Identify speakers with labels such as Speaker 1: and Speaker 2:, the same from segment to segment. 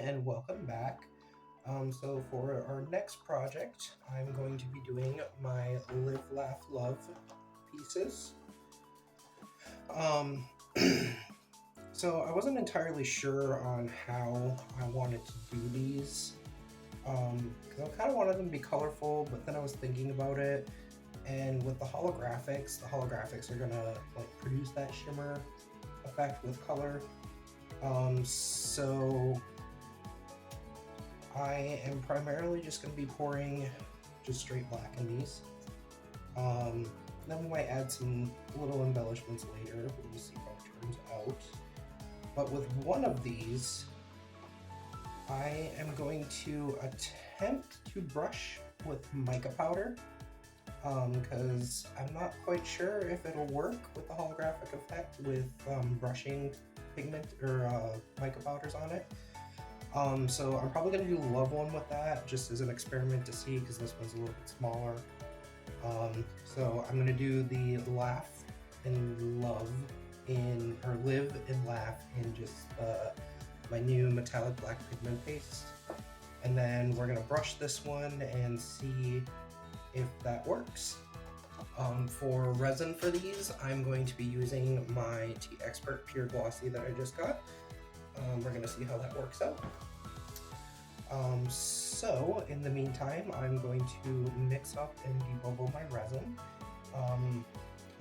Speaker 1: and welcome back. So for our next project, I'm going to be doing my Live, Laugh, Love pieces. Um, so I wasn't entirely sure on how I wanted to do these, because I kind of wanted them to be colorful, but then I was thinking about it, and with the holographics are gonna like produce that shimmer effect with color. So I am primarily just going to be pouring just straight black in these. Then we might add some little embellishments later. We'll see how it turns out. But with one of these, I am going to attempt to brush with mica powder because I'm not quite sure if it'll work with the holographic effect with brushing pigment or mica powders on it. So I'm probably going to do Love one with that just as an experiment to see because this one's a little bit smaller. So I'm going to do the Laugh and Love in, or Live and Laugh in just my new metallic black pigment paste. And then we're going to brush this one and see if that works. For resin for these, I'm going to be using my Tea Expert Pure Glossy that I just got. We're going to see how that works out. So in the meantime, I'm going to mix up and debubble my resin. I'm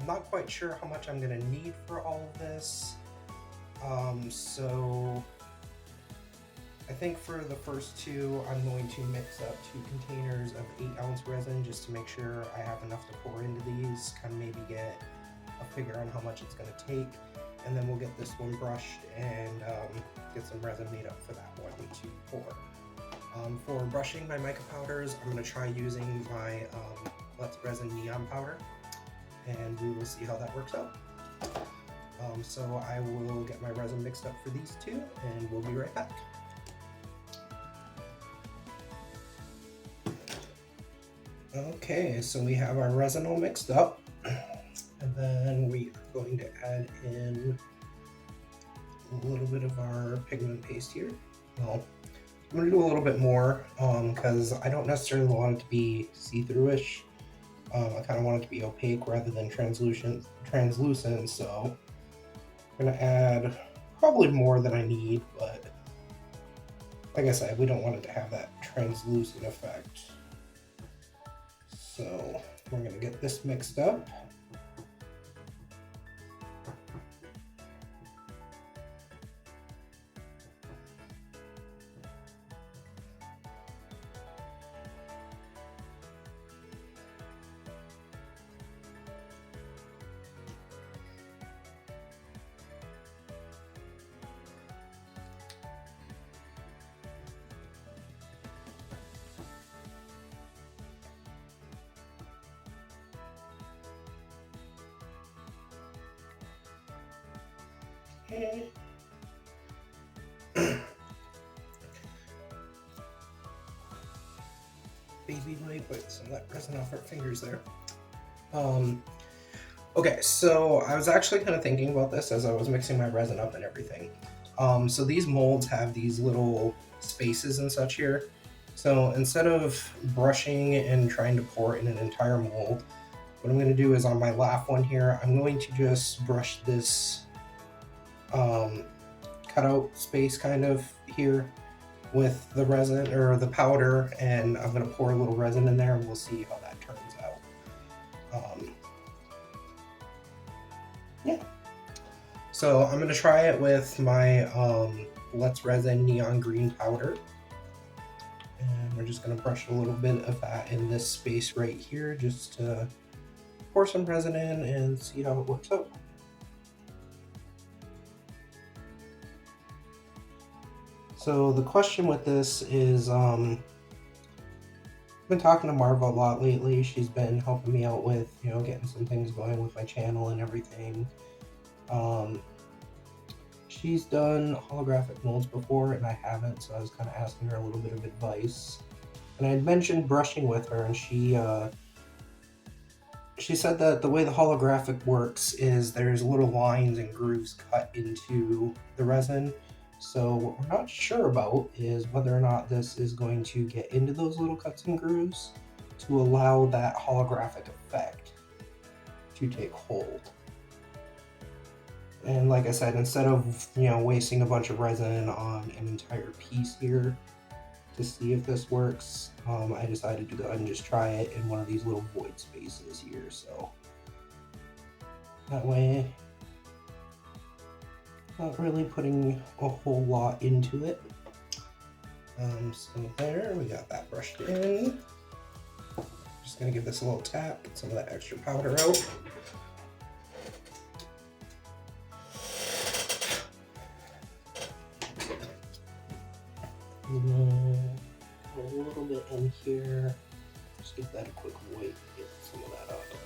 Speaker 1: not quite sure how much I'm going to need for all of this. So I think for the first two, I'm going to mix up 2 containers of 8-ounce resin just to make sure I have enough to pour into these, kind of maybe get a figure on how much it's going to take. And then we'll get this one brushed and get some resin made up for that one to pour. For brushing my mica powders, I'm going to try using my Let's Resin Neon powder, and we will see how that works out. So I will get my resin mixed up for these two, and we'll be right back. Okay, so we have our resin all mixed up, and then we are going to add in a little bit of our pigment paste here. Well, I'm going to do a little bit more because I don't necessarily want it to be see-through-ish. I kind of want it to be opaque rather than translucent, so I'm going to add probably more than I need, but like I said, we don't want it to have that translucent effect. So we're going to get this mixed up. Okay. Baby wipe some of that resin off our fingers there. Okay, so I was actually kind of thinking about this as I was mixing my resin up and everything. So these molds have these little spaces and such here. So instead of brushing and trying to pour in an entire mold, what I'm going to do is on my Laugh one here, I'm going to just brush this cutout space kind of here with the resin or the powder, and I'm going to pour a little resin in there and we'll see how that turns out. Yeah. So I'm going to try it with my Let's Resin Neon Green powder. And we're just going to brush a little bit of that in this space right here just to pour some resin in and see how it works out. So the question with this is, I've been talking to Marva a lot lately. She's been helping me out with, getting some things going with my channel and everything. She's done holographic molds before and I haven't, so I was kind of asking her a little bit of advice. And I had mentioned brushing with her, and she said that the way the holographic works is there's little lines and grooves cut into the resin. So what we're not sure about is whether or not this is going to get into those little cuts and grooves to allow that holographic effect to take hold. And like I said, instead of wasting a bunch of resin on an entire piece here to see if this works, I decided to go ahead and just try it in one of these little void spaces here. So that way, not really putting a whole lot into it. So there, we got that brushed in. Just gonna give this a little tap, get some of that extra powder out. A little bit in here. Just give that a quick wipe, get some of that out there.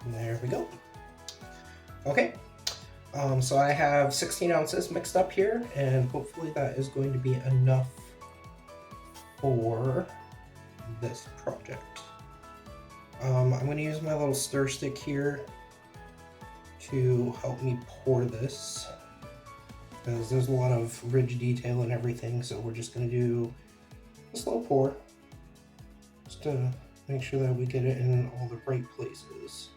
Speaker 1: And there we go. Okay, so I have 16 ounces mixed up here, and hopefully that is going to be enough for this project. I'm going to use my little stir stick here to help me pour this, because there's a lot of ridge detail and everything, so we're just going to do a slow pour just to make sure that we get it in all the right places.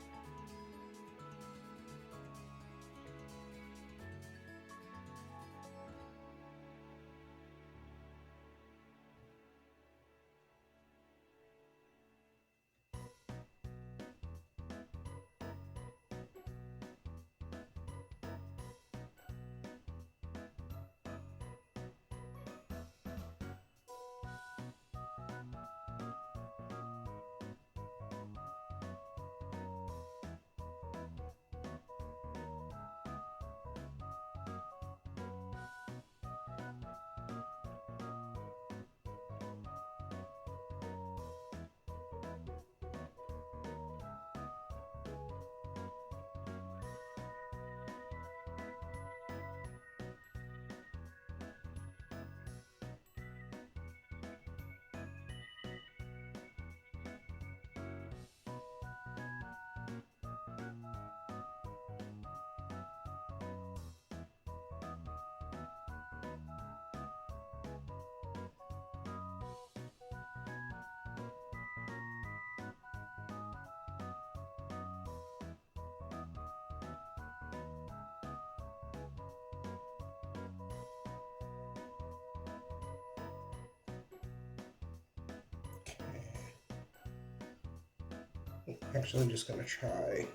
Speaker 1: Actually, I'm just going to try.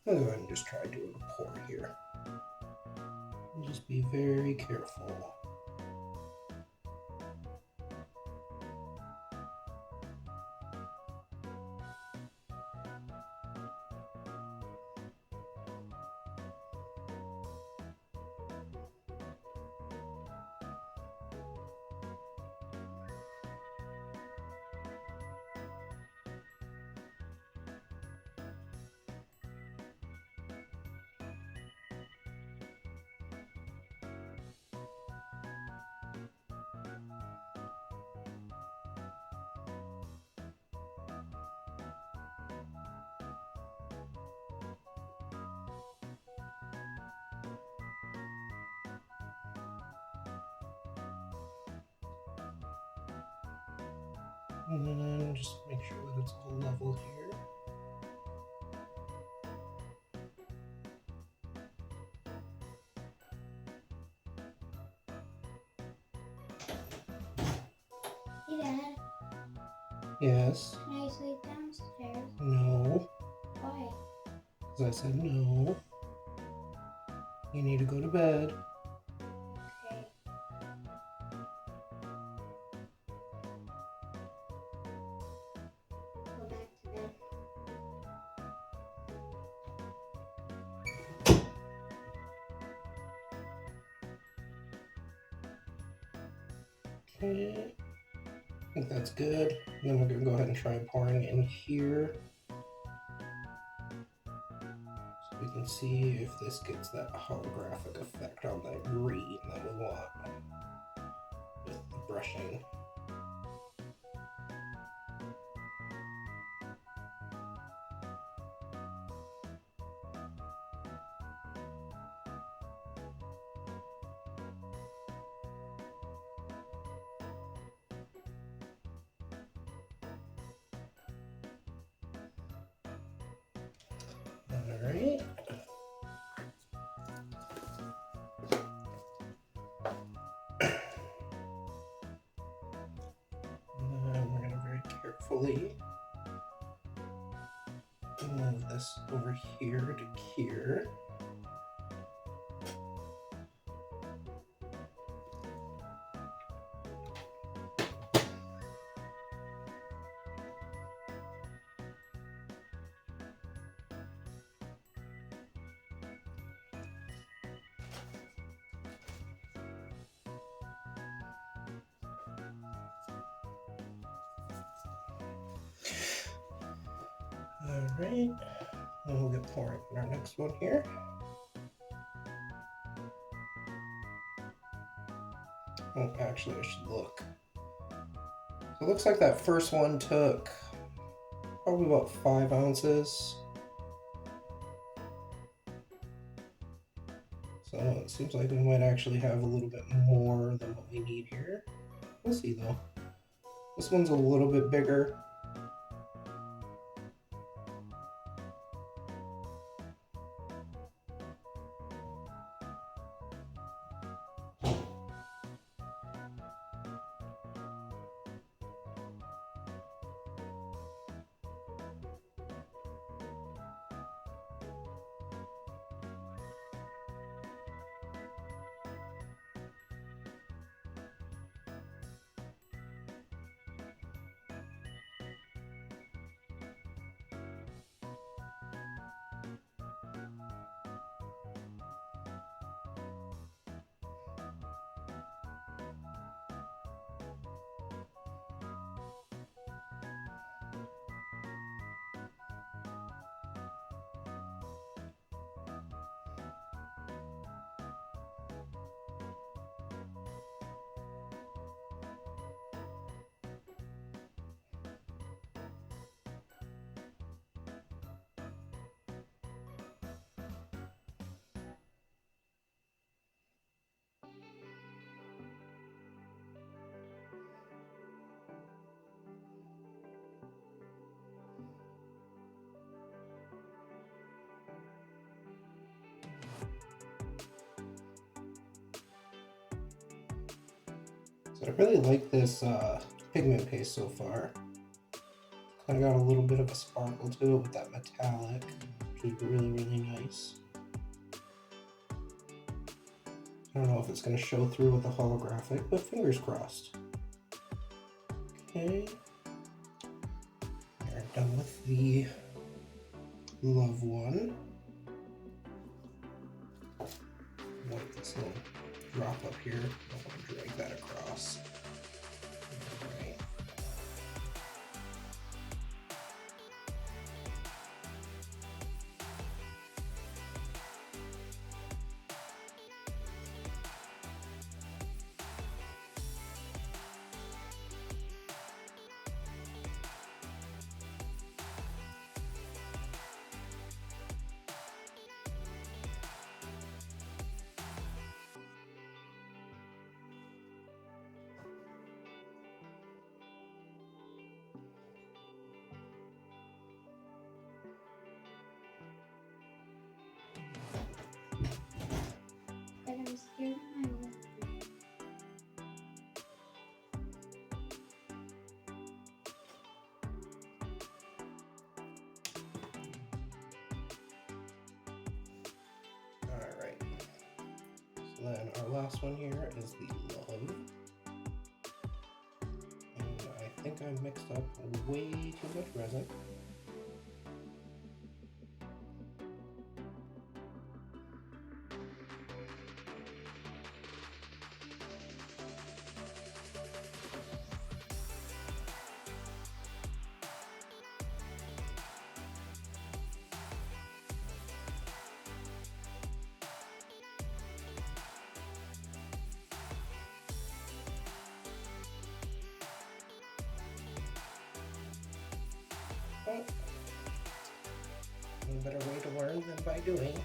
Speaker 1: I'll go ahead and just try doing a pour here. And just be very careful. And then just make sure that it's all level here.
Speaker 2: Hey, Dad.
Speaker 1: Yes.
Speaker 2: Can I sleep downstairs?
Speaker 1: No.
Speaker 2: Why?
Speaker 1: Because I said no. You need to go to bed.
Speaker 2: Okay. Go back to bed.
Speaker 1: Okay. I think that's good. And then we're going to go ahead and try pouring in here. So we can see if this gets that holographic effect on that green that we want with the brushing. carefully move this over here to cure. Alright, then we'll get pouring on our next one here. Oh, actually, I should look. So it looks like that first one took probably about 5 ounces. So it seems like we might actually have a little bit more than what we need here. We'll see though. This one's a little bit bigger. So I really like this pigment paste so far. Kind of got a little bit of a sparkle to it with that metallic, which is really, really nice. I don't know if it's going to show through with the holographic, but fingers crossed. Okay. We're done with the love one. Wipe this little drop up here. I'm going to drag that across. Alright.
Speaker 2: But I'm scared of my lip.
Speaker 1: Alright. So then our last one here is the love. And I think I mixed up way too much resin. Well, no better way to learn than by doing.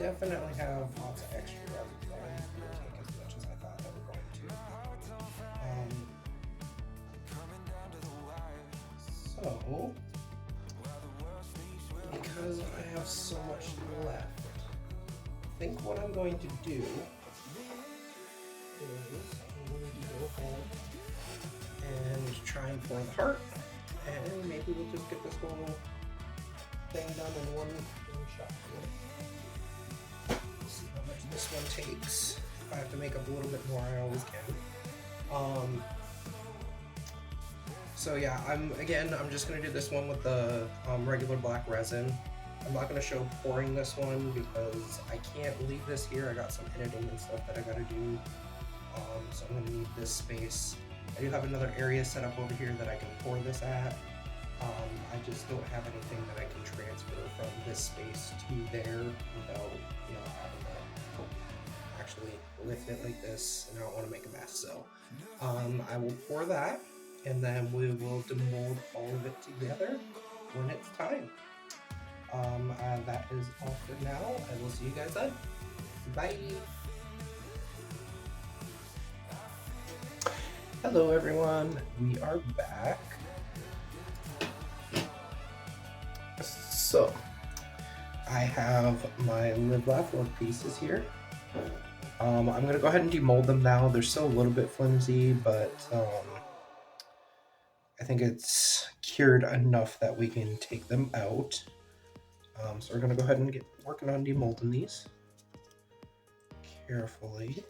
Speaker 1: definitely have lots of extra resin, but I didn't take as much as I thought that we're going to. So, because I have so much left, I think what I'm going to do is I'm going to go ahead and try and pour the heart, and maybe we'll just get this whole thing done in one shot. Let's see how much this one takes. If I have to make up a little bit more, I always can. So yeah, I'm just gonna do this one with the regular black resin. I'm not gonna show pouring this one because I can't leave this here. I got some editing and stuff that I gotta do. So I'm gonna need this space. I do have another area set up over here that I can pour this at. I just don't have anything that I can transfer from this space to there without, having to actually lift it like this, and I don't want to make a mess. So I will pour that, and then we will demold all of it together when it's time. That is all for now. I will see you guys then. Bye! Hello everyone, we are back. So, I have my Live Laugh Love pieces here. I'm going to go ahead and demold them now. They're still a little bit flimsy, but I think it's cured enough that we can take them out. So we're going to go ahead and get working on demolding these carefully.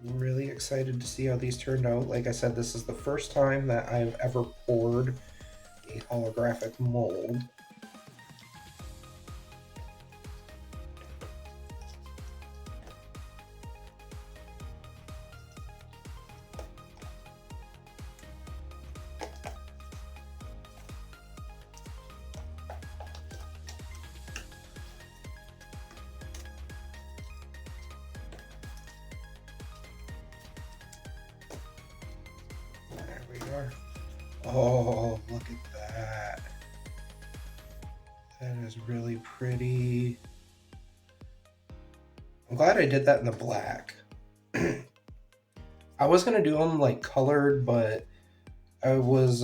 Speaker 1: Really excited to see how these turned out. Like I said, this is the first time that I've ever poured a holographic mold. Oh, look at that. That is really pretty. I'm glad I did that in the black. I was going to do them like colored, but I was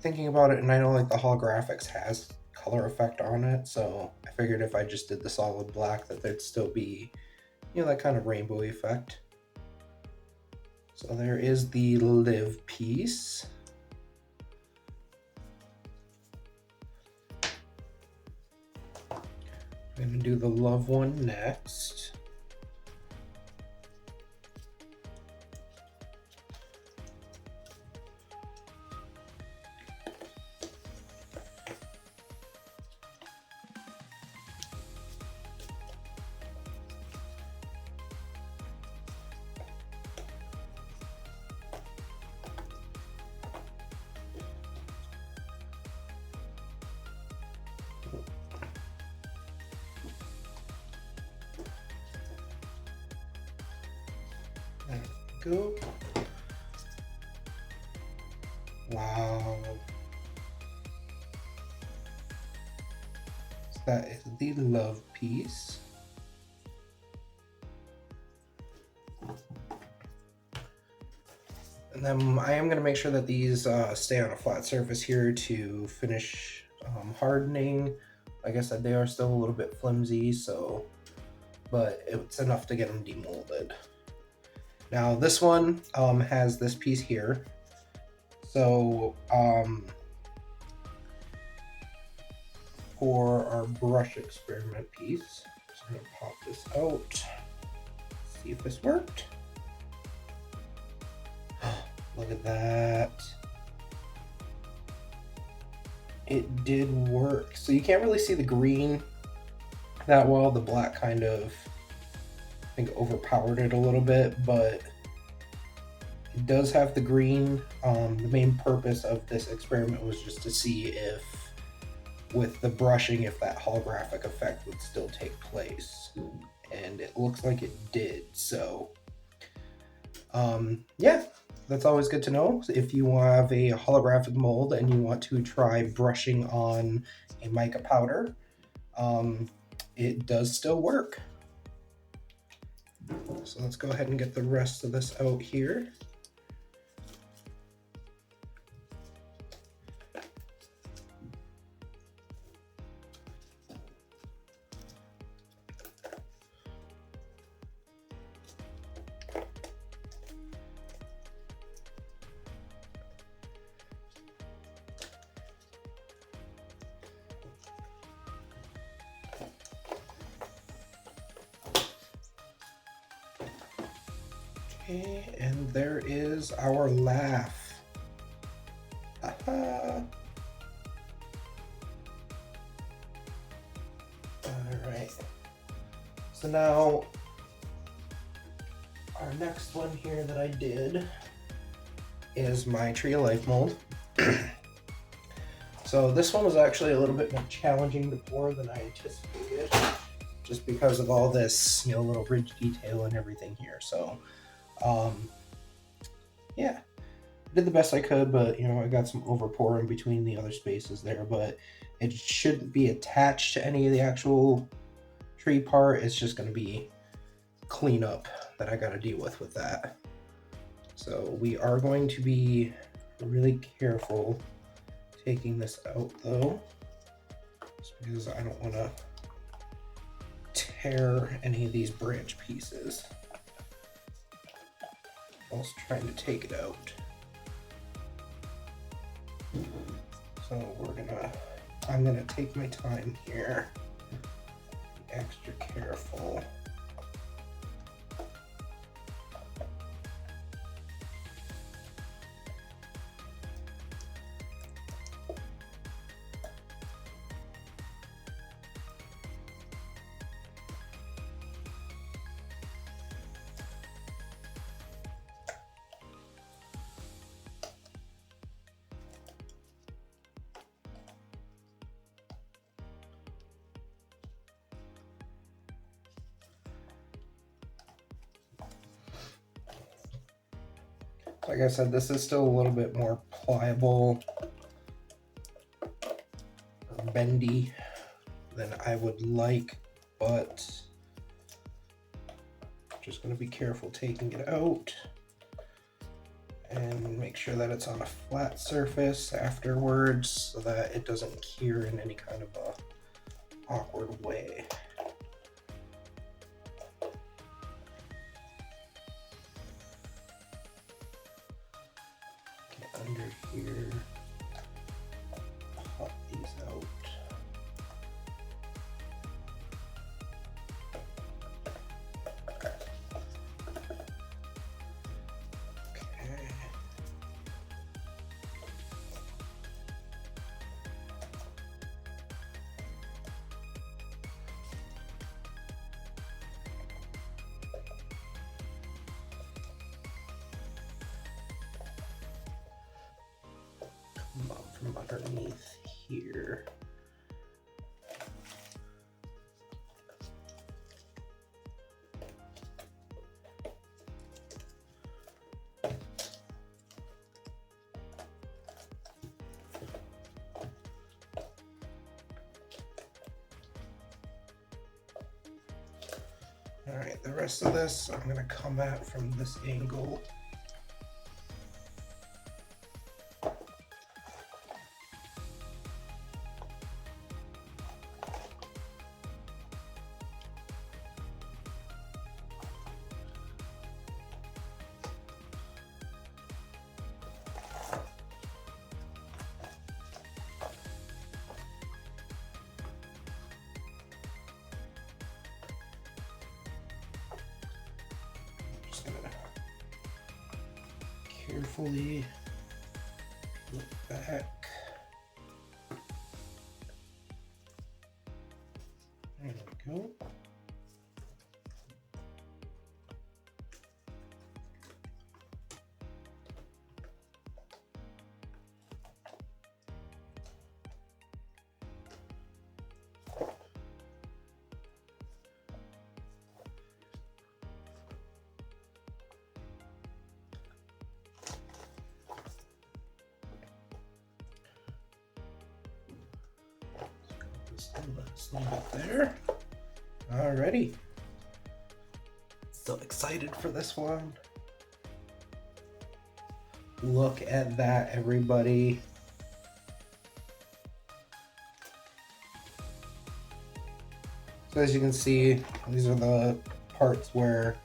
Speaker 1: thinking about it, and I know like the holographics has color effect on it, so I figured if I just did the solid black that there'd still be, that kind of rainbow effect. So there is the Live piece. I'm going to do the Love one next. There we go. Wow. So that is the Love piece. And then I am going to make sure that these stay on a flat surface here to finish hardening. Like I said, they are still a little bit flimsy, but it's enough to get them demolded. Now this one has this piece here. So for our brush experiment piece, I'm going to pop this out, see if this worked. Look at that. It did work. So you can't really see the green that well. The black kind of, I think, overpowered it a little bit, but it does have the green. The main purpose of this experiment was just to see if with the brushing if that holographic effect would still take place. And it looks like it did. So yeah, that's always good to know. If you have a holographic mold and you want to try brushing on a mica powder, it does still work. So let's go ahead and get the rest of this out here. Okay, and there is our laugh. Alright. So now, our next one here that I did is my Tree of Life mold. So this one was actually a little bit more challenging to pour than I anticipated, just because of all this, little ridge detail and everything here. So yeah, did the best I could, but I got some overpour in between the other spaces there, but it shouldn't be attached to any of the actual tree part. It's just going to be cleanup that I got to deal with that. So we are going to be really careful taking this out though, just because I don't want to tear any of these branch pieces whilst trying to take it out. So I'm gonna take my time here, be extra careful. Like I said, this is still a little bit more pliable or bendy than I would like, but just going to be careful taking it out and make sure that it's on a flat surface afterwards so that it doesn't cure in any kind of a awkward way. Under here, pop these out. Okay. Up from underneath here. All right, the rest of this I'm going to come at from this angle. Just gonna carefully look back. There we go. Just a little bit there. Alrighty. So excited for this one. Look at that, everybody. So as you can see, these are the parts where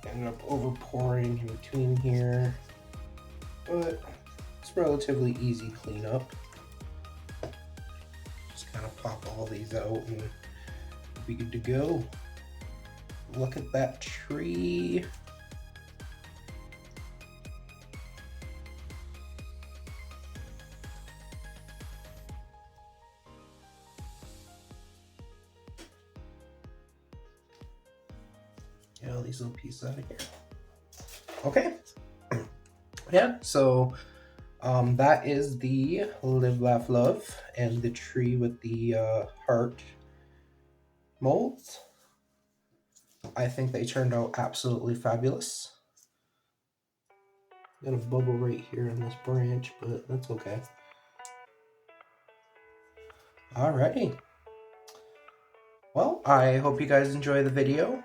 Speaker 1: I ended up over pouring in between here, but it's relatively easy cleanup. Just kind of pop all these out and be good to go. Look at that tree. Get all these little pieces out of here. Okay. Yeah, so that is the Live, Laugh, Love and the tree with the heart molds. I think they turned out absolutely fabulous. Got a bubble right here in this branch, but that's okay. Alrighty. Well, I hope you guys enjoy the video.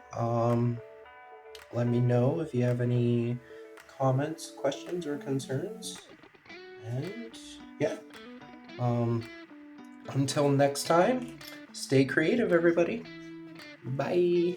Speaker 1: Let me know if you have any comments, questions, or concerns. And yeah. Until next time, stay creative, everybody. Bye.